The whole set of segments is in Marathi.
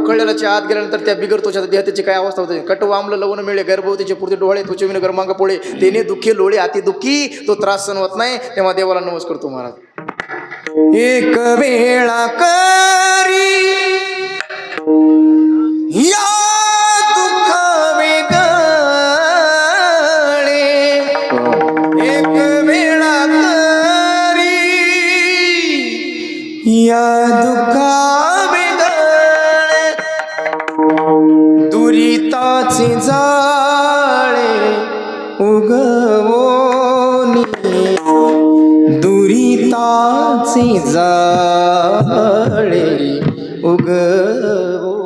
उकळलेल्याच्या आत गेल्यानंतर त्या बिगर त्वचा देहाची काय अवस्था होते. कटव आमलं लवण मिळे गर्भवतीचे पुरते डोळे त्वचेविन गरमांग पोळे तेने दुःखी लोळे अति दुःखी तो त्रास सहन होत नाही. तेव्हा देवाला नमस्कार करतो महाराज. एक वेळा करी या दुःख वेगळे एक वेळा करी या दुःखा वेगळे दुरिताचे जाळे उगवोनी दुरिताचे जाळे उगवो.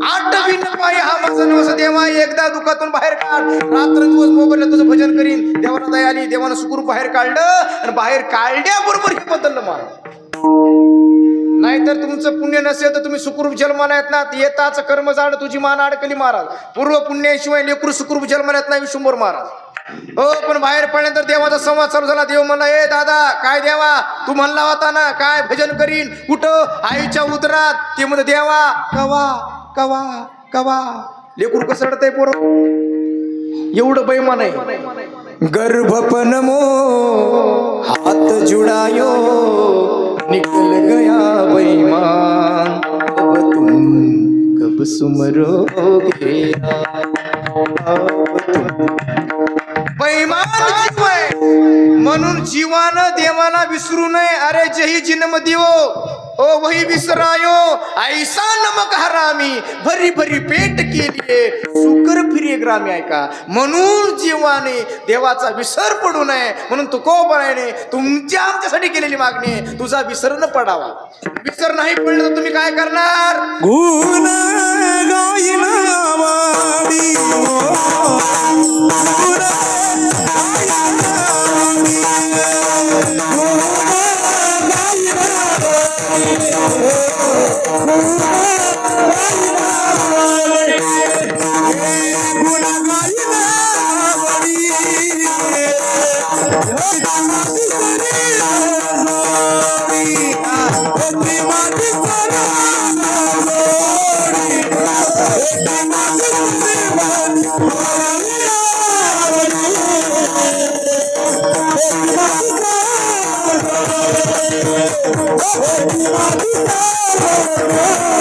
आठवी पाय हा माझा नवस देवा एकदा दुःखातून बाहेर काढ. रात्र दिवस मोबाईलला तुझं भजन करीन. देवाला दया आली. देवानं सुखरूप बाहेर काढलं आणि बाहेर काढल्याबरोबर हे बदललं महाराज. नाहीतर तुमचं पुण्य नसेल तर तुम्ही सुखरूप जन्माला येत ना. येताच कर्म जाड तुझी मान अडकली महाराज. पूर्व पुण्याशिवाय लेकरू सुखरूप जन्माला येत नाही विशुंभर महाराज. हो पण बाहेर पडल्यानंतर देवाचा संवाद चालू झाला. देव म्हणला ए दादा काय देवा तू म्हणला होता ना काय भजन करीन कुठं आईच्या उदरात. ते म्हणत देवा कवा कवा कवा. लेकरू कसं रडतंय पोर एवढं बैमान आहे. गर्भपन मो हात जुडायो निकल गया बैमान अब तुम कब सुमरोगे बैमान जीव आहे म्हणून जीवानं देवाला विसरू नये. अरे जही जन्म दिवो ओ वही विसरायो ऐसा नमक हरामी भरी भरी पेट केलीये सुकर फिरे ग्रामी. ऐका म्हणून जीवाने देवाचा विसर पडू नये म्हणून तुकोबाने तुमच्या आमच्यासाठी केलेली मागणी तुझा विसर न पडावा. विसर नाही पडलं तर तुम्ही काय करणार. गुण गायन वाडी Oh,